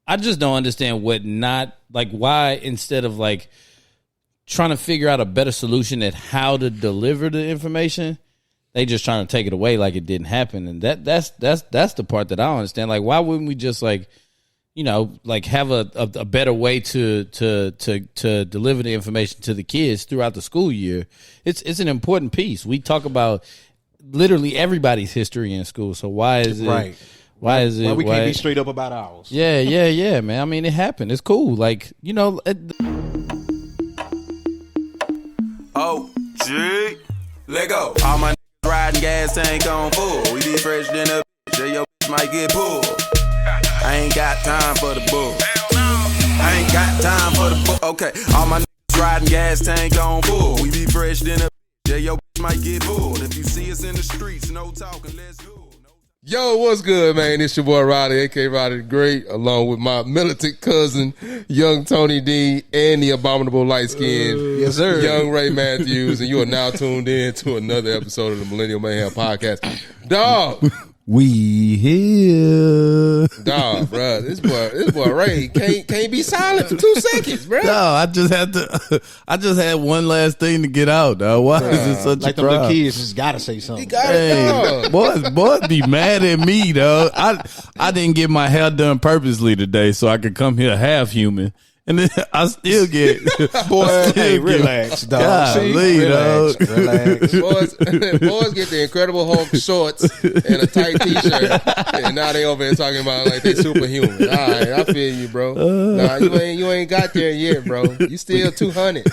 I just don't understand why instead of like trying to figure out a better solution at how to deliver the information, they just trying to take it away like it didn't happen. And that's the part that I don't understand. Like, why wouldn't we just like, you know, like have a better way to deliver the information to the kids throughout the school year? It's an important piece. We talk about literally everybody's history in school. So why is it right? Why is it? Why we can't be straight up about ours? Yeah, man. I mean, it happened. It's cool. Like, you know. Oh, G. Let go. All my niggas riding gas tank on full. We be fresh than a bitch. Your bitch might get pulled. I ain't got time for the bull. I ain't got time for the bull. Okay. All my niggas riding gas tank on full. We be fresh than a bitch. Your bitch might get pulled. If you see us in the streets, no talking, let's go. Yo, what's good, man? It's your boy Roddy, a.k.a. Roddy the Great, along with my militant cousin, young Tony D, and the abominable light-skinned yes, sir. young Ray Matthews, and you are now tuned in to another episode of the Millennial Mayhem Podcast. Dog! We here. Dog, bro. This boy Ray can't be silent for 2 seconds, bro. No, I just had one last thing to get out, dog. Why is it such like a the little uh, kids just gotta say something. He got it, dog. boys be mad at me, dog. I didn't get my hair done purposely today so I could come here half human. And then I still get relax, dog. Golly, dog. Relax. Boys get the Incredible Hulk shorts and a tight t-shirt, and now they over here talking about like they superhuman. All right, I feel you, bro. Nah, you ain't got there yet, bro. You still 200.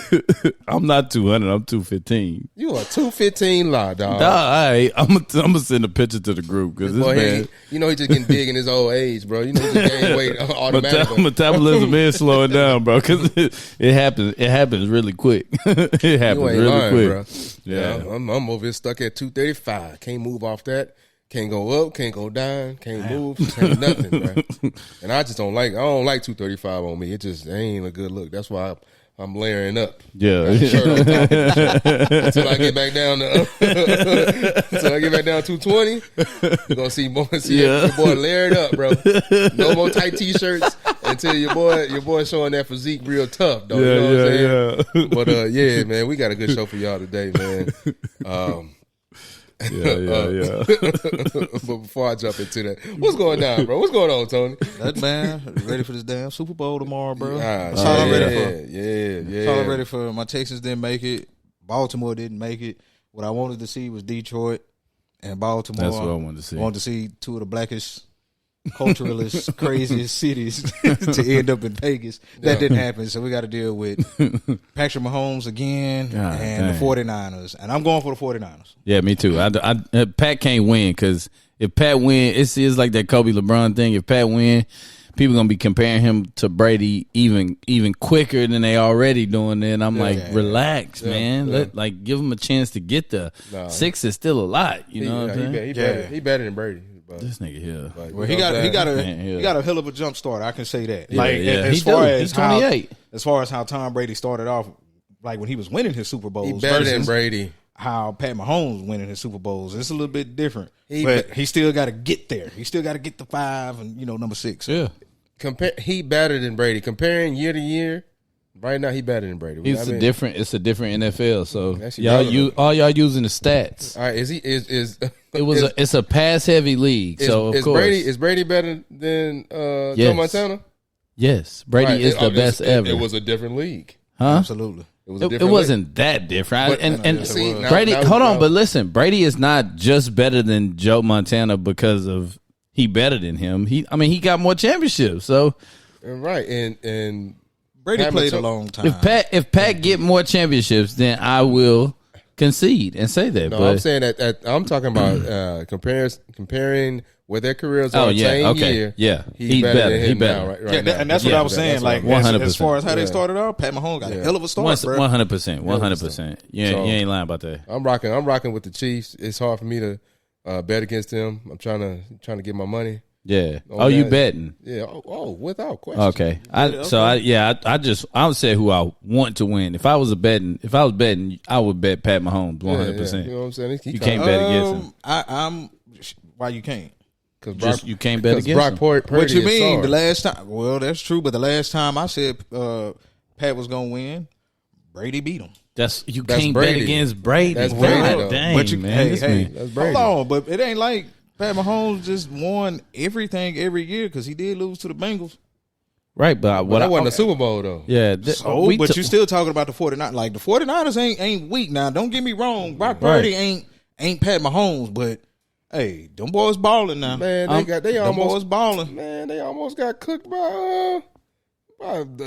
I'm not 200. I'm 215. You are 215 law, dog. Dog, I'm gonna send a picture to the group because this man, he just getting big in his old age, bro. You know, he just gained weight automatically. Metabolism is slowing down, bro, because it happens really quick. It happens really lying, quick, bro. Yeah, I'm over here stuck at 235. Can't move off that. Can't go up. Can't go down. Can't move. Can't nothing, bro. And I don't like 235 on me. It ain't a good look. That's why I'm layering up. Yeah, until I get back down to 220. You're gonna see your boy layered up, bro. No more tight t-shirts until your boy showing that physique real tough, though. You know what I'm saying? But yeah, man, we got a good show for y'all today, man. Yeah. But before I jump into that, what's going down, bro? What's going on, Tony? That man ready for this damn Super Bowl tomorrow, bro. That's all I'm ready for. Yeah. That's all I'm ready for. My Texans didn't make it. Baltimore didn't make it. What I wanted to see was Detroit and Baltimore. That's what I wanted to see. I wanted to see two of the blackest, culturalist, craziest cities to end up in Vegas. That didn't happen, so we got to deal with Patrick Mahomes again and the 49ers. And I'm going for the 49ers. Yeah, me too. Pat can't win because if Pat win, it's like that Kobe LeBron thing. If Pat win, people gonna be comparing him to Brady even quicker than they already doing. Then I'm relax, man. Yeah. Give him a chance to get there. 6 is still a lot. You know what I'm saying? He better than Brady. But, this nigga here. Well, he got a hell of a jump start. I can say that. He's 28. As far as how Tom Brady started off, like when he was winning his Super Bowls, he better than Brady. How Pat Mahomes winning his Super Bowls, it's a little bit different. But he still got to get there. He still got to get the 5 and number 6. Yeah. He better than Brady. Comparing year to year, right now he better than Brady. It's a different NFL. So all y'all using the stats. All right, It's a pass heavy league. So of course, is Brady better than Joe Montana? Yes, Brady is the best ever. It was a different league, huh? Absolutely. It wasn't that different. But, Brady, hold on, but listen, Brady is not just better than Joe Montana because of he better than him. He got more championships. So right, and Brady Pat played a long time. If Pat get more championships, then I will concede and say that. No, but I'm saying that I'm talking about comparing where their careers are same year. Yeah, he's better than him better. now, right now. And that's what I was saying. Like 100%. As far as how they started off, Pat Mahomes got a hell of a start, bro. 100%. 100%. You ain't lying about that. I'm rocking with the Chiefs. It's hard for me to bet against them. I'm trying to get my money. Yeah. You betting? Yeah. Oh, without question. Okay. I would say who I want to win. If I was betting, I would bet Pat Mahomes 100%. You know what I'm saying? You can't bet against him. I'm. Why you can't? Just you can't bet against Brock him. Purdy What you is mean? sorry. The last time? Well, that's true. But the last time I said Pat was gonna win, Brady beat him. That's you That's can't Brady. bet against Brady. That's God Brady, though. dang, But you, man. This man. That's Brady. hold on. But it ain't like Pat Mahomes just won everything every year because he did lose to the Bengals. Right, but But that wasn't a Super Bowl though. Yeah, So, but you still talking about the 49ers. Like the 49ers ain't weak now. Don't get me wrong. Brock Purdy ain't Pat Mahomes, but hey, them boys balling now. Man, they them boys almost balling. man, they almost got cooked by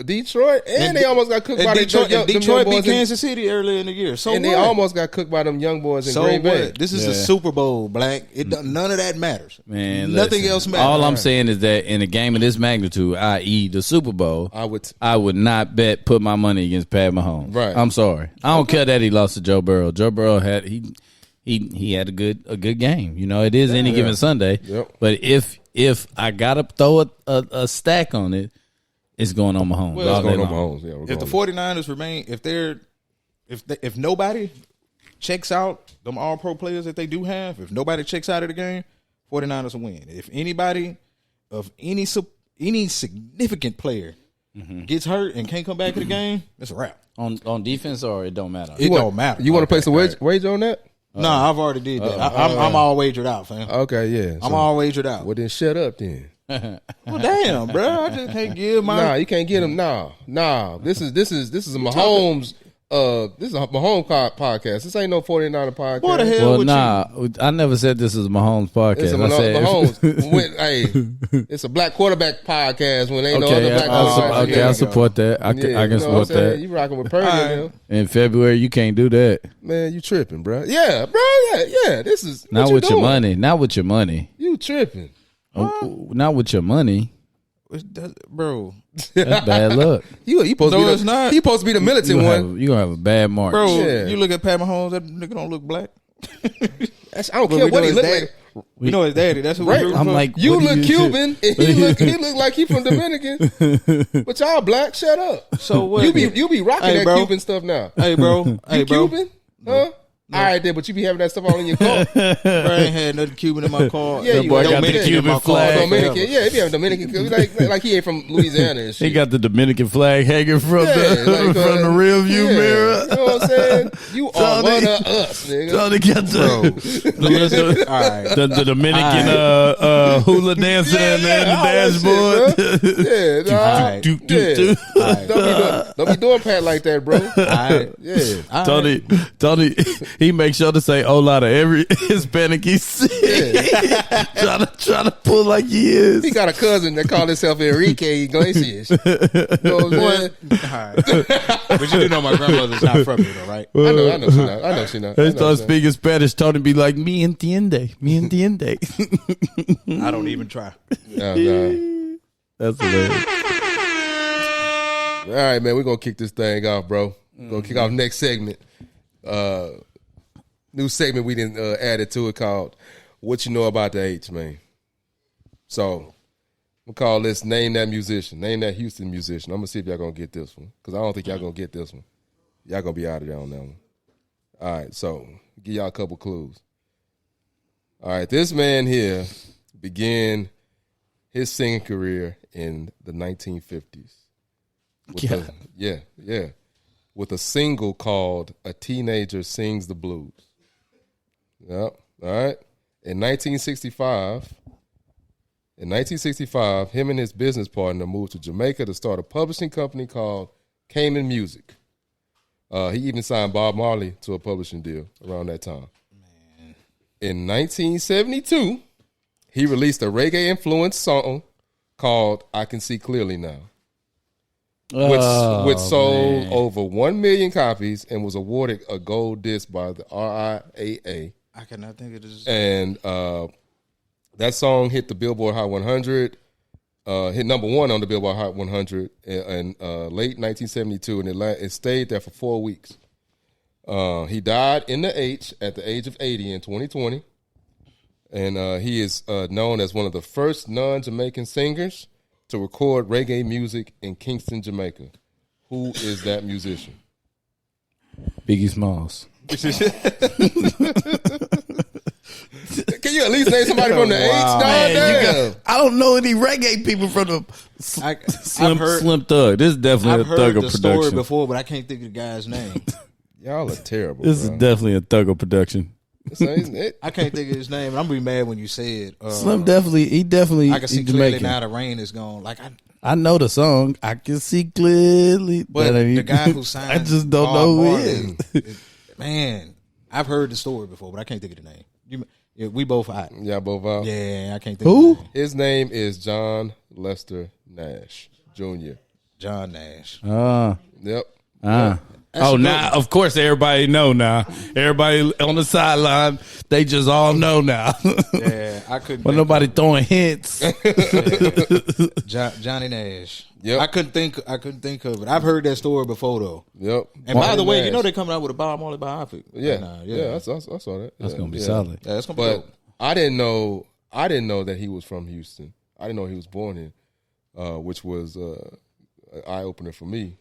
Detroit, and they almost got cooked by Detroit. them Detroit young beat boys in- Kansas City earlier in the year. So and what? they almost got cooked by them young boys in so Green Bay. what? This is Yeah. a Super Bowl, Black. None of that matters. Man, nothing listen, else matters. All I'm saying is that in a game of this magnitude, i.e., the Super Bowl, I would not put my money against Pat Mahomes. Right. I'm sorry. I don't care that he lost to Joe Burrow. Joe Burrow had he had a good game. You know, it is any given Sunday. Yep. But if I gotta throw a stack on it, it's going on Mahomes. Well, all It's day going on long. Mahomes. Yeah, we're If going the on. 49ers remain, if nobody checks out them all pro players that they do have, if nobody checks out of the game, 49ers will win. If anybody of any significant player gets hurt and can't come back to the game, it's a wrap. On defense, or it don't matter. It don't matter. You want to place a wager on that? No, I've already did that. I'm all wagered out, fam. Okay, yeah. I'm all wagered out. Well, then shut up then. Well, damn, bro. I just can't give my. Nah, you can't get him. Nah. This is a Mahomes. This is a Mahomes podcast. This ain't no 49er podcast. What the hell? Well, with nah, I never said this is a Mahomes podcast. It's a I said, Mahomes. Hey, it's a black quarterback podcast when ain't no other black quarterback. okay, I support that. I can support that. You rocking with Purdy now. In February, you can't do that. Man, you tripping, bro. Yeah, bro. Yeah. This is what Not you with your doing. money. Not with your money. You tripping. Not with your money. bro? That's bad luck. You supposed No, to be it's not. You supposed to be the militant one. You gonna have a bad March. Bro, Yeah. you look at Pat Mahomes. That nigga don't look black. I don't But care we what know he his look daddy. like. We know his daddy. That's who Right. we rooting I'm for. like, You what do look you Cuban, and he look like he from Dominican. But y'all black. Shut up. So what? You be rocking Hey, that bro. Cuban stuff now. Hey, bro. Hey, You bro. Cuban? Huh? All right, then, but you be having that stuff all in your car. Bro, I ain't had nothing Cuban in my car. Yeah, That you boy got the Dominican in Cuban my car flag. Dominican, forever. yeah, if you have Dominican, like he ain't from Louisiana and shit. He got the Dominican flag hanging from Yeah, like, from the rear view yeah, mirror. You know what I'm saying? You are Tony. one of us, nigga. Tony got the, All right. the Dominican hula dancer in the all that dashboard. shit, bro. Yeah, All nah. right. Yeah. Don't be doing Pat like that, bro. All right. Yeah. Tony, he makes sure to say "hola" to every Hispanic he sees. try to pull like he is. He got a cousin that called himself Enrique Iglesias. You know what I'm saying? All right. But you do know my grandmother's not from here, though, right? I know she not. They start speaking Spanish. Tony be like, "Me entiende, me entiende." I don't even try. Nah. That's hilarious. All right, man, we're gonna kick this thing off, bro. We're gonna kick off next segment. New segment we didn't added to it called "What You Know About the H, Man." So we'll call this "Name That Musician," name that Houston musician. I'm gonna see if y'all gonna get this one because I don't think y'all gonna get this one. Y'all gonna be out of there on that one. All right, so give y'all a couple clues. All right, this man here began his singing career in the 1950s. With a single called "A Teenager Sings the Blues." Yep. All right. In 1965, him and his business partner moved to Jamaica to start a publishing company called Cayman Music. He even signed Bob Marley to a publishing deal around that time. Man. In 1972, he released a reggae-influenced song called "I Can See Clearly Now," which sold over 1 million copies and was awarded a gold disc by the RIAA. I cannot think of this. And that song hit the Billboard Hot 100, hit number one on the Billboard Hot 100 in late 1972, and it stayed there for 4 weeks. He died in the H at the age of 80 in 2020, and he is known as one of the first non-Jamaican singers to record reggae music in Kingston, Jamaica. Who is that musician? Biggie Smalls. Can Can you at least name somebody from the H? Dog? Man, I don't know any reggae people from the Slim Thug. This is definitely I've a Thugger heard the story production. before, but I can't think of the guy's name. Y'all are terrible. This is definitely a Thugger production. I can't think of his name. I'm gonna be mad when you say it. Slim definitely. I can see clearly now the rain is gone. Like I know the song. I can see clearly, but the guy who signed, I just don't know who he is. Man, I've heard the story before, but I can't think of the name. We both out. Y'all both out. Yeah, I can't think. Who? Of the name. His name is John Lester Nash Jr. John Nash. Yep. Oh, now of course everybody know now. Everybody on the sideline, they just all know now. Yeah, I couldn't. But nobody throwing hints. Johnny Nash. Yep. I couldn't think of it. I've heard that story before though. Yep. And by the way, you know they're coming out with a Bob Marley biopic. Yeah. Yeah. I saw that. That's gonna be solid. Yeah, that's gonna be But dope. I didn't know that he was from Houston. I didn't know he was born in, which was an eye opener for me.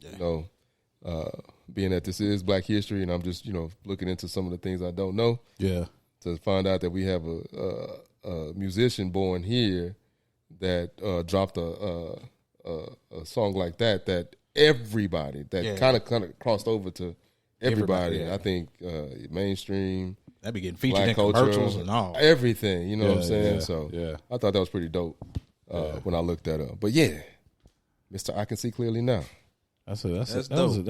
Yeah. You know, being that this is Black History, and I'm just looking into some of the things I don't know. Yeah. To find out that we have a musician born here that dropped a song like that everybody kind of crossed over to everybody. Yeah. I think mainstream. That'd be getting featured in culture, commercials and all. everything. You know what I'm saying? Yeah, So yeah. I thought that was pretty dope when I looked that up. But yeah, Mr. I Can See Clearly Now. That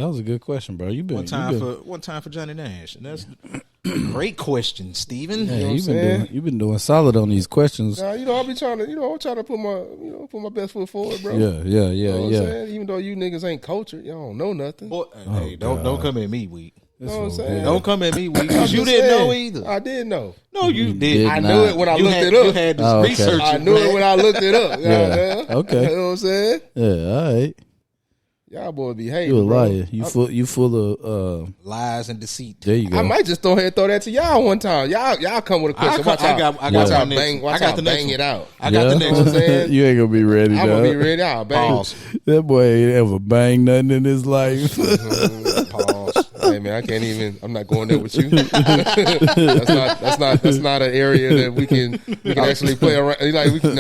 was a good question, bro. One time for Johnny Nash. And that's a great question, Steven. Yeah, You know what I'm you've been doing solid on these questions. I'll be trying to, I'm trying to put my best foot forward, bro. Yeah. You know what I'm saying? Even though you niggas ain't cultured, y'all don't know nothing. Boy, hey, don't come at me weak. You know what I'm saying? Don't come at me weak I'm because you just didn't saying. know either. I did know. No, you did. I knew it when I looked it You up. had this Oh, okay. research. I knew it when I looked it up. Yeah. Okay. You know what I'm saying? Yeah, all right. Y'all boys be hating, You a bro. liar. You full of lies and deceit. there you go. I might just throw that to y'all one time. Y'all come with a question. Watch out. I got Watch the out. next one. Watch I got out. the next Bang one. it out. I got the next You know what I'm one. saying? You ain't gonna be ready. I'm gonna be dog. ready. I'll bang. Pause. That boy ain't ever banged nothing in his life. Pause. Hey man, I can't even. I'm not going there with you. That's not an area that we can actually play around. Like we can,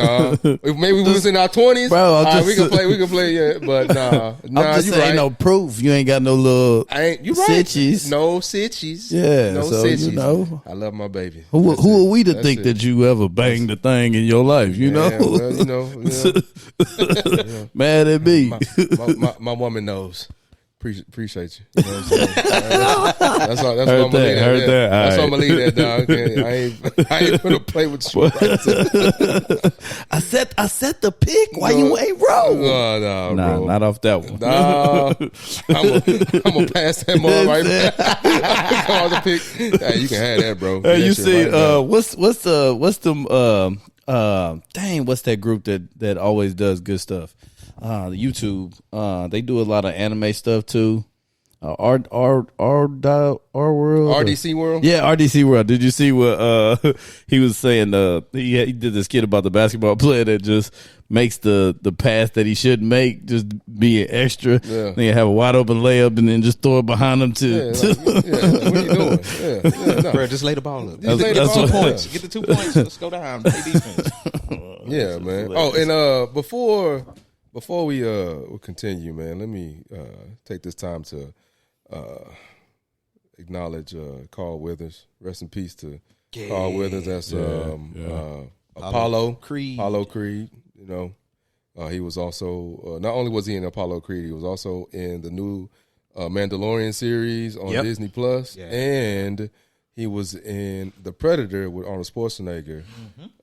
if maybe we was in our 20s, Bro, we can play. Yeah, but nah, I'm just you saying, right. no proof. You ain't got no little. You right. Sitchies. No sitchies. Yeah, no so, sitchies. you know. I love my baby. Who are we to That's think it. that you ever banged a thing in your life? You know, Yeah, well, yeah. mad at me. My woman knows. Appreciate you. You know what I'm saying? That's all. That's what I'm gonna leave Heard that. That's what All I'm gonna leave that, dog. Okay? I ain't gonna play with you. I set the pick. Why you ain't roll? No, Nah, bro. not off that one. No, I'm gonna pass that ball right back. Call the pick. Hey, you can have that, bro. Hey, That you shit see, right back. what's that group that always does good stuff? YouTube. They do a lot of anime stuff too. Our world. RDC World? Yeah, RDC World. Did you see what he was saying? He did this skit about the basketball player that just makes the pass that he shouldn't make, just be an extra. Yeah. Then you have a wide open layup and then just throw it behind him to. Yeah, what are you doing? Yeah, no. Bro, just lay the ball up. Just lay the That's ball what- up. Points. Get the 2 points. Let's go down. Play defense. Yeah, man. Oh, and before we we'll continue, man, let me take this time to acknowledge Carl Withers. Rest in peace to Carl Withers. That's Apollo Creed. Apollo Creed. You know, he was also not only was he in Apollo Creed, he was also in the new Mandalorian series on Disney Plus, and he was in The Predator with Arnold Schwarzenegger,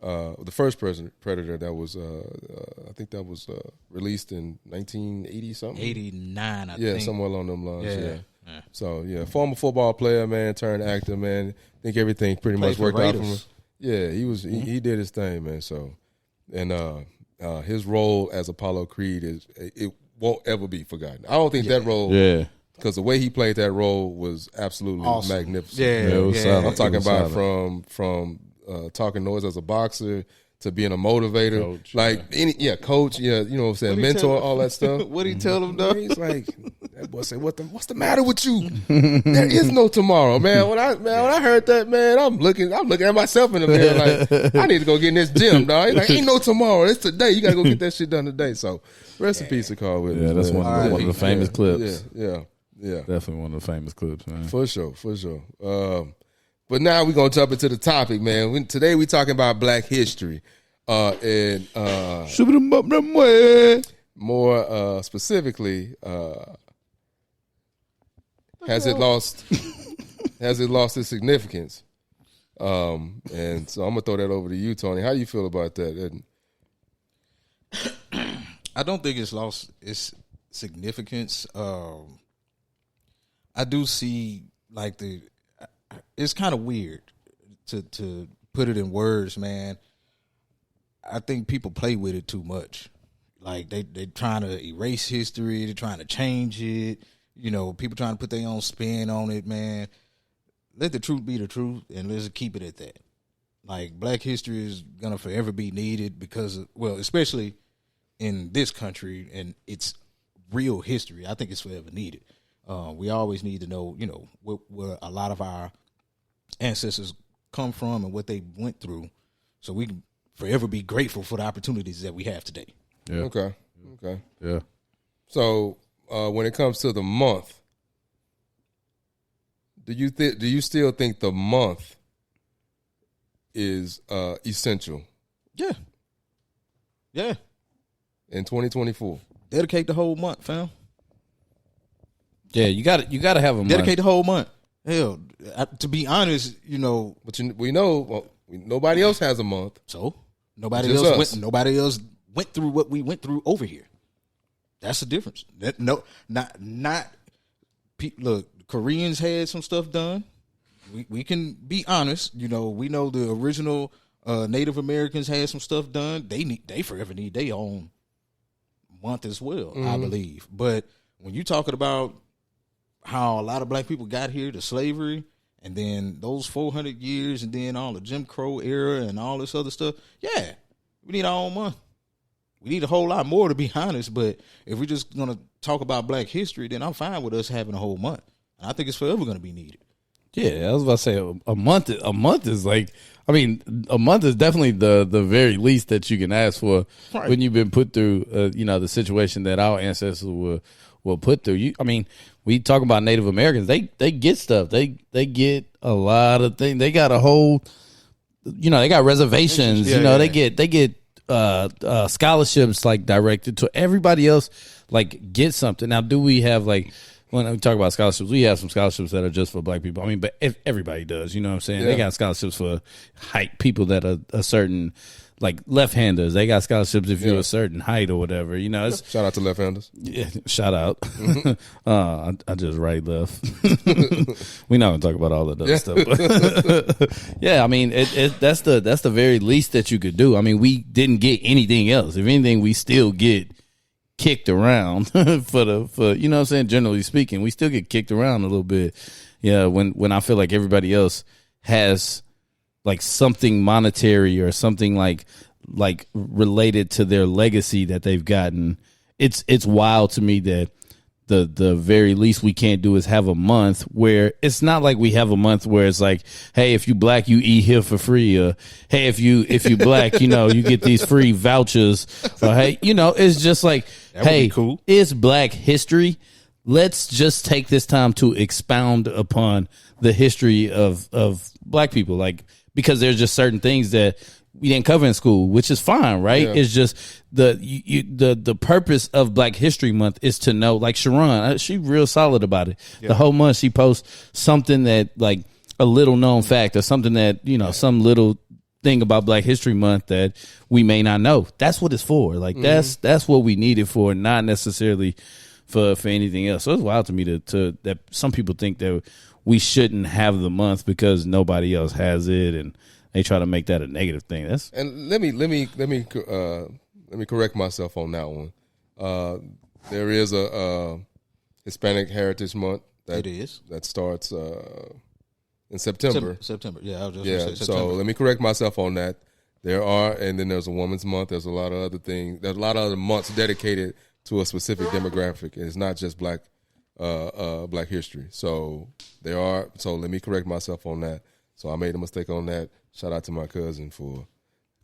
the first Predator that was, I think that was released in 1980 something. 89, I think. Yeah, somewhere along them lines. Yeah. Yeah. Yeah. So yeah, former football player, man, turned actor, man. I think everything pretty much Played for worked out for him. Raiders. Yeah, he did his thing, man. So, and his role as Apollo Creed it won't ever be forgotten. I don't think that role. Yeah. Because the way he played that role was absolutely Awesome. magnificent. Yeah, it was yeah. solid. I'm talking It was about solid. from talking noise as a boxer to being a motivator, Coach, coach, you know what I'm saying, mentor, all that stuff. What did he tell him, though? He's like, That boy said, "What's the matter with you? There is no tomorrow, man." When I heard that, man, I'm looking at myself in the mirror like, I need to go get in this gym, dog. He's like, ain't no tomorrow. It's today. You gotta go get that shit done today. So rest in peace to Carl Williams. Yeah, that's one of the famous clips. Yeah. Definitely one of the famous clips, man. For sure. But now we're gonna jump into the topic, man. Today we talking about Black history. And more specifically, has it lost its significance? And so I'm gonna throw that over to you, Tony. How you feel about that? I don't think it's lost its significance. I do see like it's kind of weird to put it in words, man. I think people play with it too much. Like they're trying to erase history. They're trying to change it. You know, people trying to put their own spin on it, man. Let the truth be the truth, and let's keep it at that. Like, Black history is going to forever be needed because, especially in this country and its real history, I think it's forever needed. We always need to know, you know, where a lot of our ancestors come from and what they went through, so we can forever be grateful for the opportunities that we have today. Yeah. Okay. Yeah. So when it comes to the month, do you still think the month is essential? Yeah. In 2024, dedicate the whole month, fam. Yeah, you got to have a month. Dedicate the whole month. Hell, to be honest, you know, but we know nobody else has a month, so nobody Just else us. nobody else went through what we went through over here. That's the difference. Look, Koreans had some stuff done. We can be honest. You know, we know the original Native Americans had some stuff done. They forever need their own month as well, I believe. But when you talking about how a lot of Black people got here to slavery, and then those 400 years, and then all the Jim Crow era and all this other stuff, yeah, we need our own month. We need a whole lot more, to be honest. But if we're just going to talk about Black history, then I'm fine with us having a whole month. And I think it's forever going to be needed. Yeah, I was about to say a month. A month is like, I mean, a month is definitely the very least that you can ask for when you've been put through, the situation that our ancestors were put through. I mean, we talk about Native Americans. They get stuff. They get a lot of things. They got a whole, they got reservations. They get scholarships like directed to everybody else. Like, get something. Now, do we have like? When we talk about scholarships, we have some scholarships that are just for Black people. I mean, but everybody does, you know what I'm saying? Yeah. They got scholarships for height, people that are a certain, like left-handers. They got scholarships if you're a certain height or whatever. You know, shout out to left-handers. Yeah, shout out. Mm-hmm. I just right left. We're not gonna talk about all that other stuff. But yeah, I mean, that's the very least that you could do. I mean, we didn't get anything else. If anything, we still get kicked around for you know what I'm saying, generally speaking, we still get kicked around a little bit. Yeah, when I feel like everybody else has like something monetary or something like related to their legacy that they've gotten, it's wild to me that the very least we can't do is have a month where it's not like we have a month where it's like, hey, if you Black, you eat here for free, or hey, if you Black, you get these free vouchers, or hey, it's just like, hey, cool. It's Black history. Let's just take this time to expound upon the history of Black people, like, because there's just certain things that we didn't cover in school, which is fine, right? Yeah. It's just the purpose of Black History Month is to know, like Sharon, she real solid about it. Yeah. The whole month she posts something that, like, a little known fact or something that, some little thing about Black History Month that we may not know. That's what it's for. Like, that's what we need it for, not necessarily for anything else. So it's wild to me to that some people think that we shouldn't have the month because nobody else has it, and they try to make that a negative thing. And let me correct myself on that one. There is a Hispanic Heritage Month. That starts in September. September. Yeah, I was just gonna say September. So let me correct myself on that. And then there's a Women's Month. There's a lot of other things. There's a lot of other months dedicated to a specific demographic. It's not just Black Black history. So so let me correct myself on that. So I made a mistake on that. Shout out to my cousin for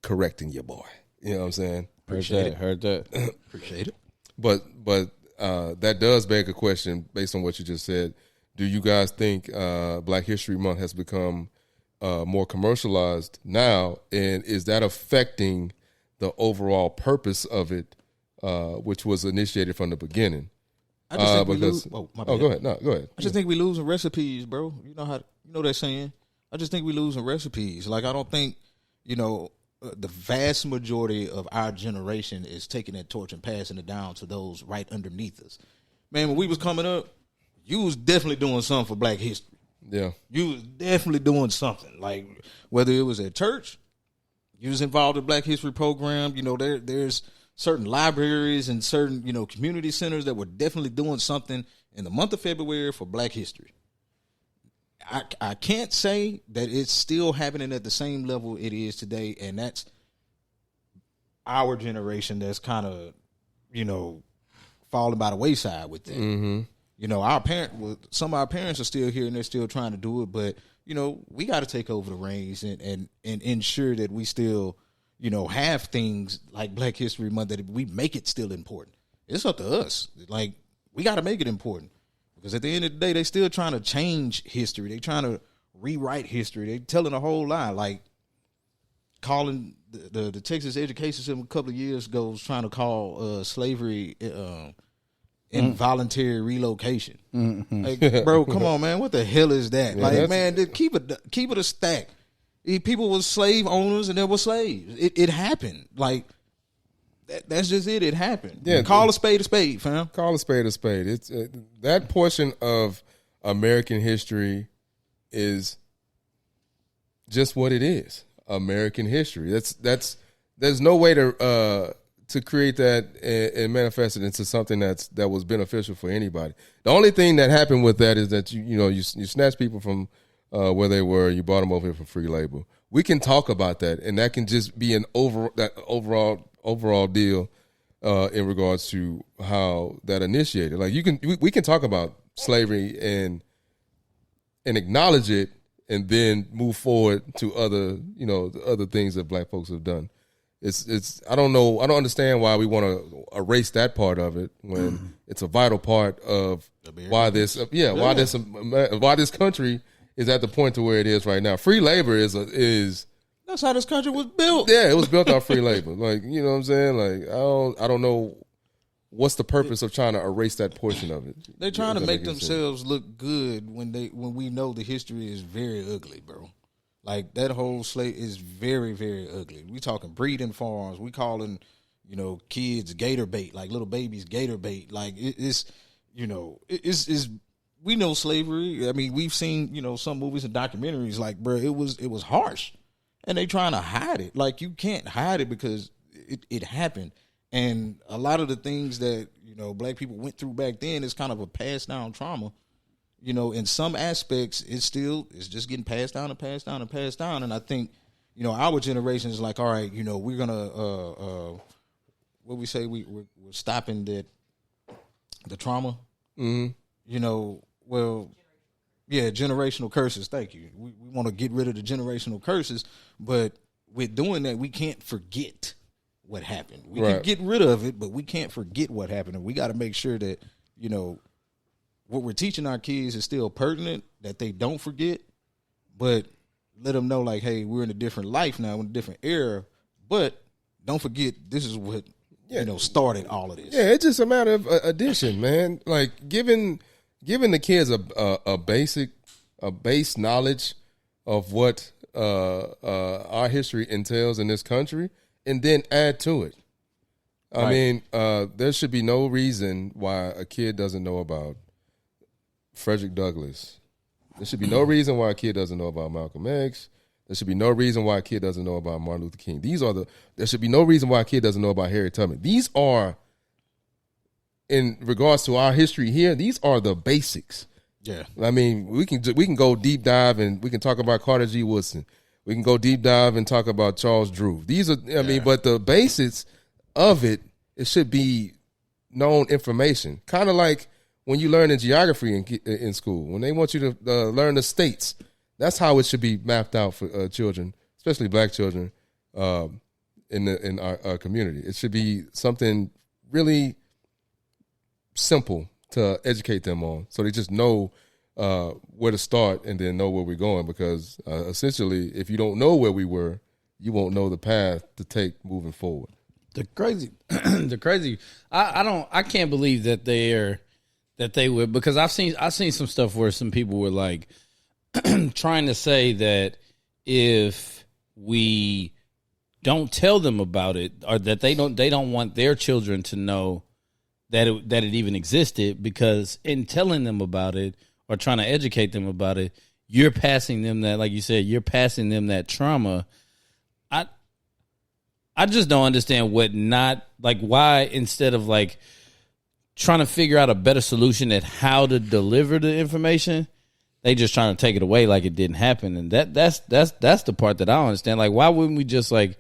correcting your boy. You know what I'm saying? Heard that. Appreciate it. But that does beg a question based on what you just said. Do you guys think Black History Month has become more commercialized now, and is that affecting the overall purpose of it, which was initiated from the beginning? I just think because my bad. go ahead. No, go ahead. I just think we losing recipes, bro. You know that saying. I just think we losing recipes. Like I don't think the vast majority of our generation is taking that torch and passing it down to those right underneath us. Man, when we was coming up, you was definitely doing something for Black history. Yeah, you was definitely doing something. Like whether it was at church, you was involved in Black History program. There's certain libraries and certain community centers that were definitely doing something in the month of February for Black history. I can't say that it's still happening at the same level it is today, and that's our generation that's kind of falling by the wayside with that. Mm-hmm. Some of our parents are still here and they're still trying to do it, but we got to take over the reins and ensure that we still have things like Black History Month, that we make it still important. It's up to us. Like we got to make it important. Because at the end of the day, they still trying to change history. They trying to rewrite history. They telling a whole lie. Like calling the Texas education system a couple of years ago was trying to call slavery involuntary relocation. Mm-hmm. Like, bro, come on, man. What the hell is that? Yeah, man, keep it a stack. People were slave owners and there were slaves. It happened. Like, that's just it. It happened. Yeah, call a spade, fam. Call a spade a spade. It's that portion of American history is just what it is. American history. That's. There's no way to create that and manifest it into something that was beneficial for anybody. The only thing that happened with that is that you snatch people from where they were. You brought them over here for free labor. We can talk about that, and that can just be an overall deal in regards to how that initiated. Like we can talk about slavery and acknowledge it, and then move forward to other the other things that Black folks have done. It's I don't understand why we want to erase that part of it when it's a vital part of why this country is at the point to where it is right now. Free labor is that's how this country was built. Yeah, it was built off free labor. Like, you know what I'm saying? Like, I don't know what's the purpose of trying to erase that portion of it. They're trying to make themselves look good when we know the history is very ugly, bro. Like that whole slave is very, very ugly. We talking breeding farms. We calling, kids gator bait, like little babies gator bait. Like it's we know slavery. I mean, we've seen, some movies and documentaries. Like, bro, it was harsh. And they trying to hide it. Like, you can't hide it because it happened. And a lot of the things that, Black people went through back then is kind of a passed down trauma. In some aspects, it's just getting passed down and passed down and passed down. And I think, our generation is like, all right, we're going to, what we say, we're stopping the trauma. Mm-hmm. Yeah, generational curses. Thank you. We want to get rid of the generational curses, but with doing that, we can't forget what happened. We can get rid of it, but we can't forget what happened. And we got to make sure that, what we're teaching our kids is still pertinent, that they don't forget, but let them know, like, hey, we're in a different life now, in a different era, but don't forget this is what, started all of this. Yeah, it's just a matter of addition, man. Like, giving the kids a base knowledge of what our history entails in this country, and then add to it. I mean, there should be no reason why a kid doesn't know about Frederick Douglass. There should be no reason why a kid doesn't know about Malcolm X. There should be no reason why a kid doesn't know about Martin Luther King. There should be no reason why a kid doesn't know about Harriet Tubman. These are, in regards to our history here, these are the basics. Yeah. I mean, we can go deep dive and we can talk about Carter G. Woodson. We can go deep dive and talk about Charles Drew. These are, but the basics of it should be known information. Kind of like when you learn in geography in school, when they want you to learn the states, that's how it should be mapped out for children, especially black children in our community. It should be something really simple to educate them on, so they just know where to start and then know where we're going. Because essentially, if you don't know where we were, you won't know the path to take moving forward. I can't believe that they would, because I've seen some stuff where some people were like trying to say that if we don't tell them about it, or that they don't want their children to know that it even existed, because in telling them about it or trying to educate them about it, you're passing them that, like you said, you're passing them that trauma. I just don't understand why instead of like trying to figure out a better solution at how to deliver the information, they just trying to take it away like it didn't happen. And that's the part that I don't understand. Like, why wouldn't we just like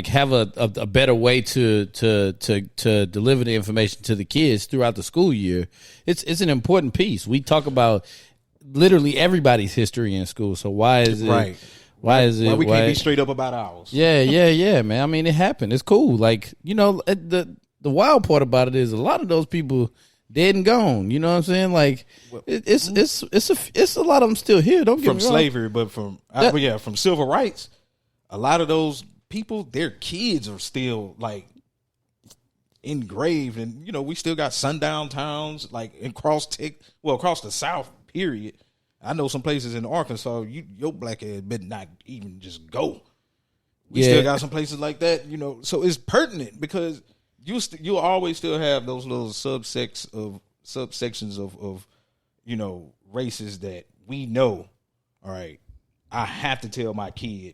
have a better way to deliver the information to the kids throughout the school year? It's an important piece. We talk about literally everybody's history in school. So why is it right? Why we can't be straight up about ours? Yeah, man. I mean, it happened. It's cool. Like, the wild part about it is a lot of those people dead and gone. You know what I'm saying? Like, it's a lot of them still here. Don't get me wrong. From slavery, but from civil rights, a lot of those people, their kids are still like engraved, and we still got sundown towns like across the South. Period. I know some places in Arkansas, your black ass better not even just go. We still got some places like that, So it's pertinent because you always still have those little subsections of races that we know. All right, I have to tell my kid,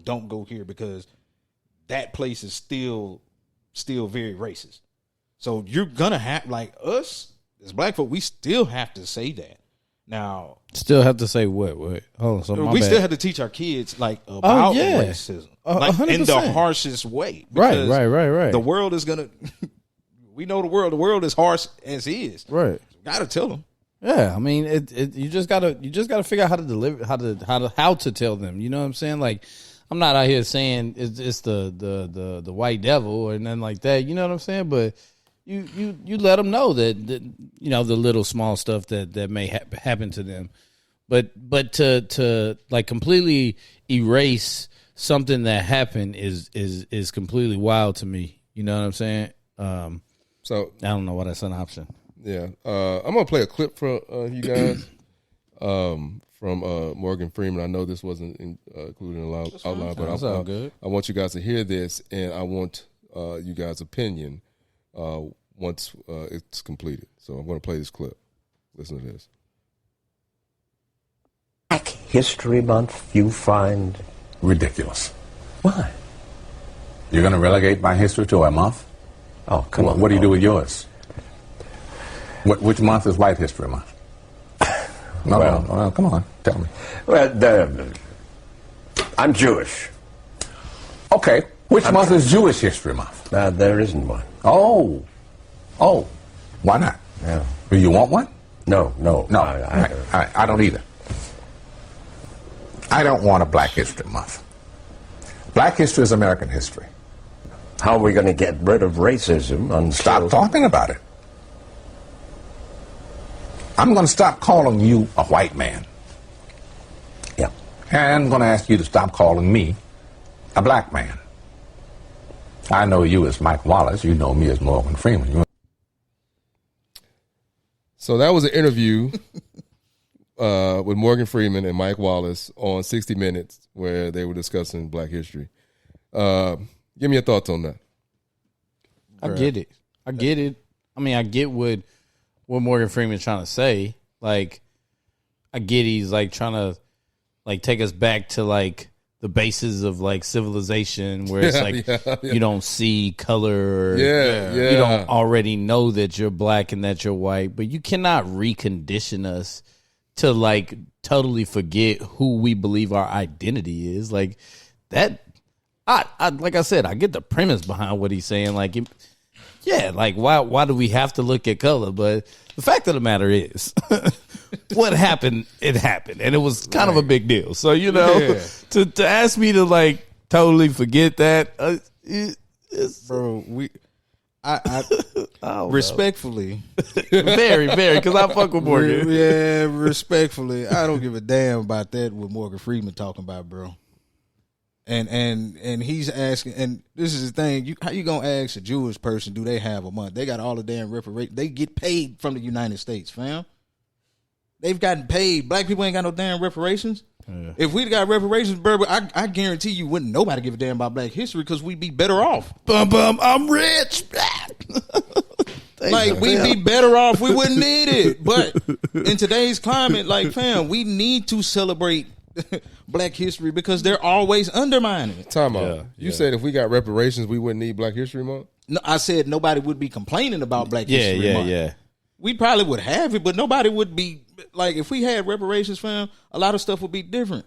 don't go here because that place is still very racist. So you're gonna have, like us as black folk, we still have to say that. Now, still have to say what? Oh, so we still have to teach our kids like about racism, like in the harshest way. Right. The world is gonna. We know the world. The world is harsh as is. Right. Got to tell them. Yeah, I mean, you just gotta figure out how to deliver, how to tell them. You know what I'm saying? Like, I'm not out here saying it's the white devil or nothing like that. You know what I'm saying? But you let them know that the little small stuff that may happen to them, but to like completely erase something that happened is completely wild to me. You know what I'm saying? So I don't know why that's an option. Yeah, I'm gonna play a clip for you guys from Morgan Freeman. I know this wasn't included in the outline, but I want you guys to hear this, and I want you guys' opinion once it's completed. So I'm going to play this clip. Listen to this. Black History Month you find ridiculous. Why? You're going to relegate my history to a month? Oh, come on. What do you do with yours? Which month is White History Month? No, come on, tell me. Well, I'm Jewish. Okay, which month is Jewish History Month? There isn't one. Oh, why not? Yeah. Do you want one? No. I don't either. I don't want a Black History Month. Black history is American history. How are we going to get rid of racism? Stop talking about it. I'm going to stop calling you a white man. Yeah. And I'm going to ask you to stop calling me a black man. I know you as Mike Wallace. You know me as Morgan Freeman. So that was an interview with Morgan Freeman and Mike Wallace on 60 Minutes where they were discussing Black history. Give me your thoughts on that. I get it. I mean, I get what Morgan Freeman's trying to say. Like, I get he's like trying to like take us back to like the basis of like civilization, where it's like you don't see color, or you don't already know that you're black and that you're white, but you cannot recondition us to like totally forget who we believe our identity is. Like that, I like I said, I get the premise behind what he's saying. Like, Yeah, like why do we have to look at color? But the fact of the matter is, what happened, it happened, and it was kind of a big deal. So to ask me to like totally forget that, bro, I respectfully, very, because I fuck with Morgan. Yeah, respectfully, I don't give a damn about that. What Morgan Freeman talking about, bro. And he's asking, and this is the thing: how you gonna ask a Jewish person, do they have a month? They got all the damn reparations. They get paid from the United States, fam. They've gotten paid. Black people ain't got no damn reparations. Yeah. If we got reparations, bro, I guarantee you wouldn't nobody give a damn about Black history because we'd be better off. I'm rich. Like, we'd be better off. We wouldn't need it. But in today's climate, like, fam, we need to celebrate Black history because they're always undermining it. Time out. You said if we got reparations, we wouldn't need Black History Month? No, I said nobody would be complaining about Black History Month. Yeah. We probably would have it, but nobody would be like, if we had reparations, fam, a lot of stuff would be different.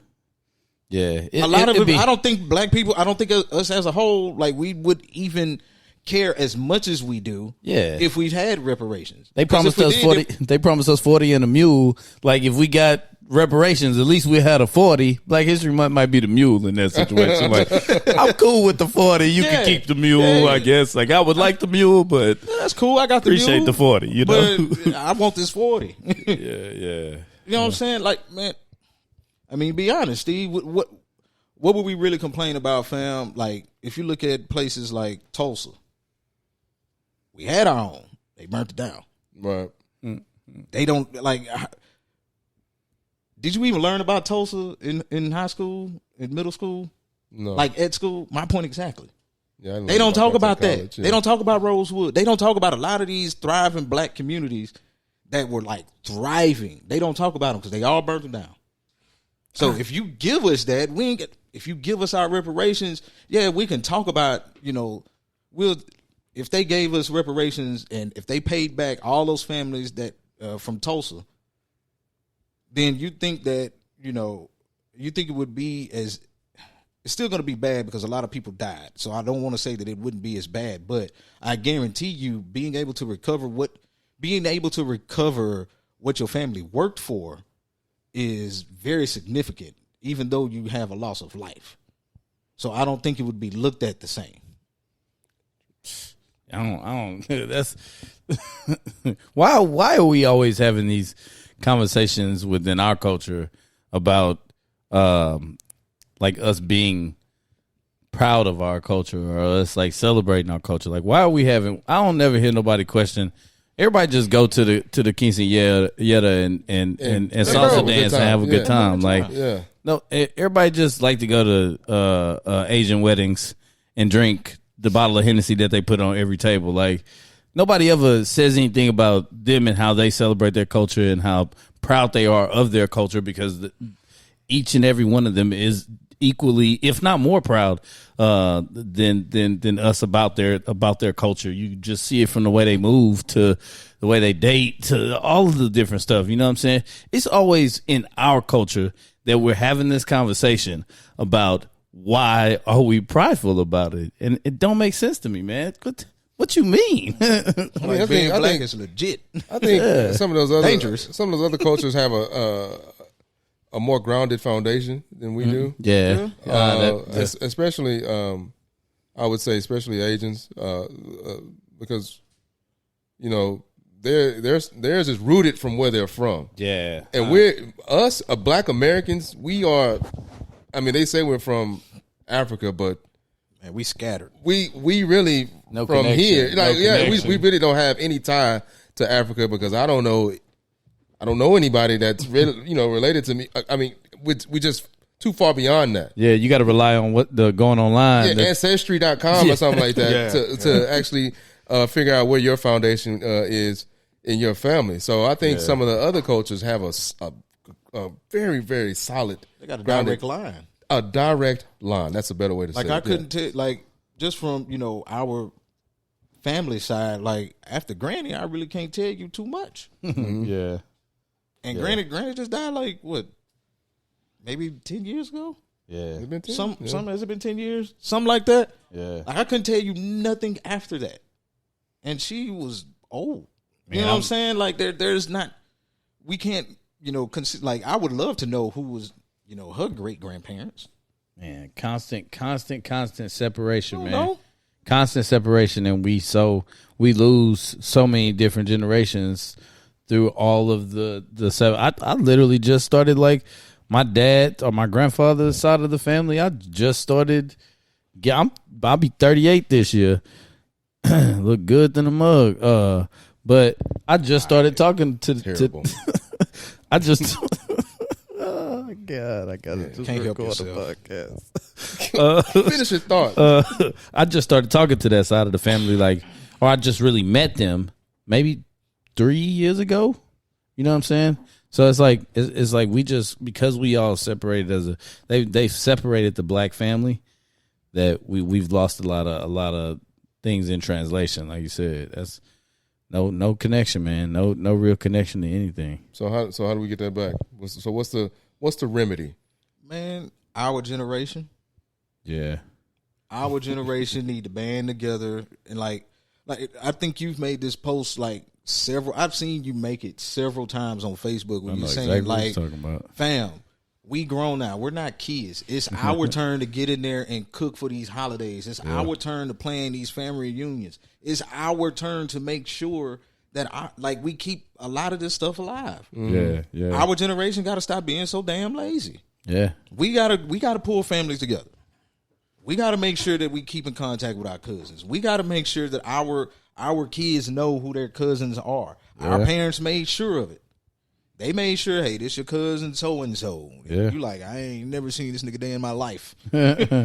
Yeah. A lot of it, I don't think Black people, I don't think us as a whole, like, we would even care as much as we do. Yeah. If we had reparations. They promised us 40. They promised us 40 and a mule. Like, if we got reparations, at least we had a 40. Black History Month might be the mule in that situation. Like, I'm cool with the 40. You can keep the mule, I guess. Like, I would like the mule, but that's cool. I got the appreciate mule, the 40. You know, but I want this 40. yeah. You know what I'm saying? Like, man, I mean, be honest, Steve. What would we really complain about, fam? Like, if you look at places like Tulsa, we had our own. They burnt it down. Right. They don't like. Did you even learn about Tulsa in high school, in middle school? No. Like at school? My point exactly. Yeah, they don't talk about that. College, yeah. They don't talk about Rosewood. They don't talk about a lot of these thriving Black communities that were like thriving. They don't talk about them because they all burnt them down. So if you give us that, we ain't get. If you give us our reparations, yeah, we can talk about. If they gave us reparations and if they paid back all those families that from Tulsa, then you think that, you think it would be as, it's still going to be bad because a lot of people died. So I don't want to say that it wouldn't be as bad, but I guarantee you being able to recover what your family worked for is very significant, even though you have a loss of life. So I don't think it would be looked at the same. I don't. That's why are we always having these conversations within our culture about like us being proud of our culture or us like celebrating our culture? Like, why are we having? I don't never hear nobody question. Everybody just go to the quinceañera and salsa dance and have a good time. Like, no, everybody just like to go to Asian weddings and drink the bottle of Hennessy that they put on every table. Like, nobody ever says anything about them and how they celebrate their culture and how proud they are of their culture, because each and every one of them is equally, if not more proud than us about their culture. You just see it from the way they move to the way they date to all of the different stuff. You know what I'm saying? It's always in our culture that we're having this conversation about why are we prideful about it, and it don't make sense to me, man. What you mean? I think Black is legit. I think some of those other dangerous. Some of those other cultures have a more grounded foundation than we do. Yeah, especially I would say especially Asians, because theirs is rooted from where they're from. Yeah, and Black Americans, we are. I mean, they say we're from Africa, but man, we scattered. We really no from connection. here. Like, no yeah, connection. we really don't have any tie to Africa because I don't know anybody that's really, related to me. I mean, we just too far beyond that. Yeah, you got to rely on what the going online. Yeah, Ancestry.com or something like that to actually figure out where your foundation is in your family. So I think some of the other cultures have a very, very solid. They got a direct line. A direct line. That's a better way to say it. Like, I couldn't tell, like, just from, our family side, like, after Granny, I really can't tell you too much. Yeah. And Granny just died, like, what, maybe 10 years ago? Yeah. Has it been 10? Has it been 10 years? Something like that? Yeah. Like, I couldn't tell you nothing after that. and she was old. You know what I'm saying? Like there's not, we can't, like I would love to know who was, her great grandparents. Man, constant separation, man. Know. Constant separation, and we lose so many different generations through all of the seven. I literally just started, like, my dad or my grandfather's side of the family. I just started. I'll be 38 this year. Look good than a mug. But I just started talking to I just. Oh my God! I got it. Can't help record yourself. the podcast. Finish your thought. I just started talking to that side of the family, like, or I just really met them maybe 3 years ago. You know what I'm saying? So it's like we just, because we all separated they've separated the black family, that we've lost a lot of things in translation. Like you said, that's no connection, man. No real connection to anything. So how do we get that back? What's the remedy? Man, our generation. Yeah. Our generation need to band together and like I think you've made this post like several. I've seen you make it several times on Facebook when you're saying exactly like, what you're talking about. Fam, we grown now. We're not kids. It's our turn to get in there and cook for these holidays. It's our turn to plan these family reunions. It's our turn to make sure that we keep a lot of this stuff alive. Yeah. Our generation got to stop being so damn lazy. Yeah. We gotta pull families together. We got to make sure that we keep in contact with our cousins. We got to make sure that our kids know who their cousins are. Yeah. Our parents made sure of it. They made sure, hey, this your cousin so and so. You like, I ain't never seen this nigga day in my life.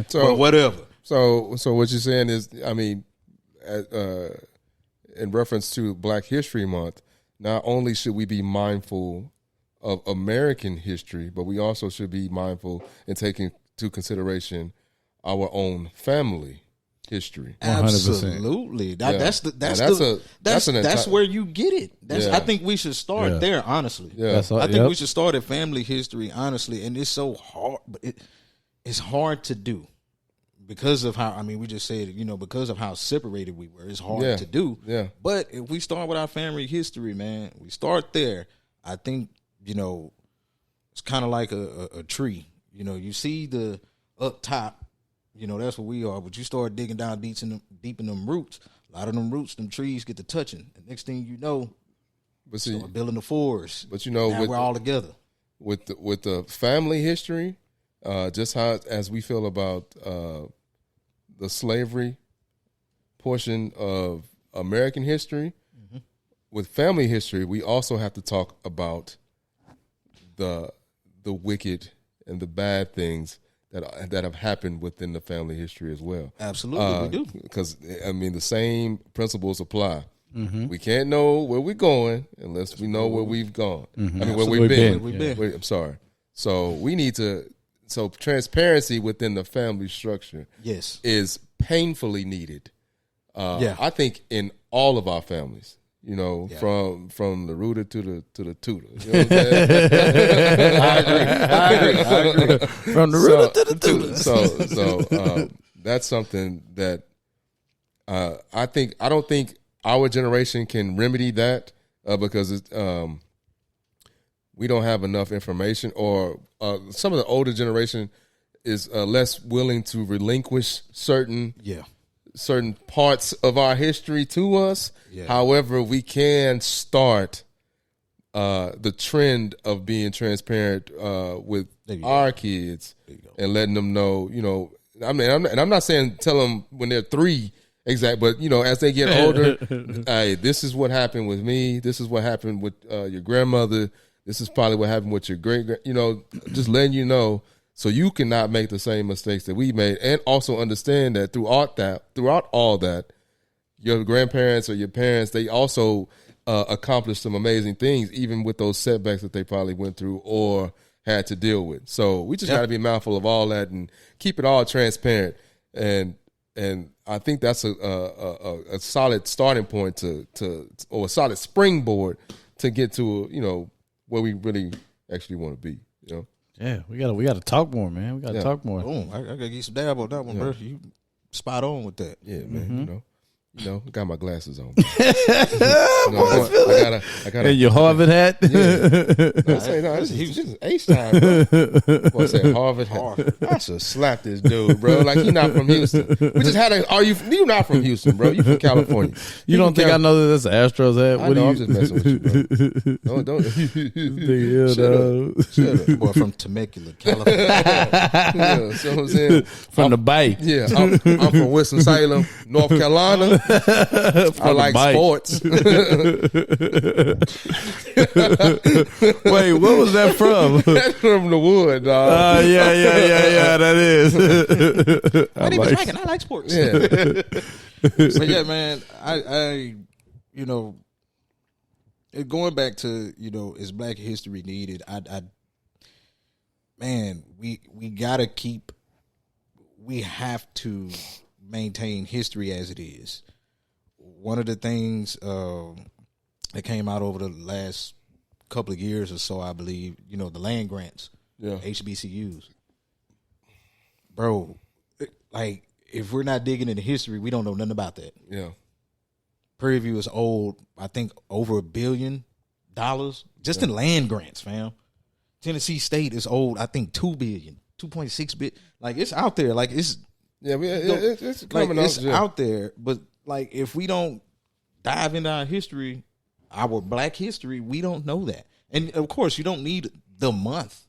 So whatever. So what you're saying is, I mean, in reference to Black History Month, not only should we be mindful of American history, but we also should be mindful in taking into consideration our own family history. 100%. Absolutely. That's where you get it. I think we should start there, honestly. Yeah. I think we should start at family history, honestly. And it's so hard, but it's hard to do because of how, we just said, because of how separated we were. It's hard to do. Yeah. But if we start with our family history, man, we start there. I think, it's kind of like a tree. You see the up top, that's what we are. But you start digging down deep in them roots. A lot of them roots, them trees get to touching. The next thing you know, start building the forest. But now we're all together. With the family history, just how as we feel about the slavery portion of American history, with family history, we also have to talk about the wicked and the bad things that have happened within the family history as well. Absolutely, we do. Because, the same principles apply. We can't know where we're going unless we know where we've gone. Where we've been. I'm sorry. So we need to, transparency within the family structure is painfully needed. I think in all of our families. From the rooter to the tutor. You know what I'm saying? I agree. From the rooter to the tutor. So that's something that I don't think our generation can remedy that because we don't have enough information, or some of the older generation is less willing to relinquish certain parts of our history to us. However, we can start the trend of being transparent with our kids and letting them know, I'm not saying tell them when they're 3 exact, but as they get older, hey, this is what happened with me. This is what happened with your grandmother. This is probably what happened with your great, just letting you know. So you cannot make the same mistakes that we made, and also understand that throughout all that, your grandparents or your parents, they also accomplished some amazing things, even with those setbacks that they probably went through or had to deal with. So we just got to be mindful of all that and keep it all transparent. And I think that's a solid starting point or a solid springboard to get to where we really actually want to be. Yeah, we gotta talk more, man. We gotta talk more. Boom. I gotta get some dab on that one, bro. You spot on with that. Yeah, man. You know, got my glasses on. I got and your Harvard hat. Yeah. No, this is H time, bro. Boy said Harvard hat. I should slap this dude, bro. Like he not from Houston. We just had a. You not from Houston, bro? You from California? You don't think I know that that's an Astros hat? I know. I'm just messing with you, bro. Don't. Shut up. Boy from Temecula, California. Yeah, so I'm saying from the Bay. Yeah, I'm from Winston-Salem, North Carolina. I like sports. Wait, what was that from? That's from the wood, dog. Yeah, that is. I like sports. Yeah. But yeah, man, I going back to, is Black History needed? We have to maintain history as it is. One of the things that came out over the last couple of years or so, I believe, the land grants, HBCUs. Bro, like, if we're not digging into history, we don't know nothing about that. Yeah. Prairie View is old, I think, over $1 billion just in land grants, fam. Tennessee State is old, I think, $2 billion, 2.6 billion. Like, it's out there. Like, it's coming up. It's out there. But like, if we don't dive into our history, our Black history, we don't know that. And of course, you don't need the month,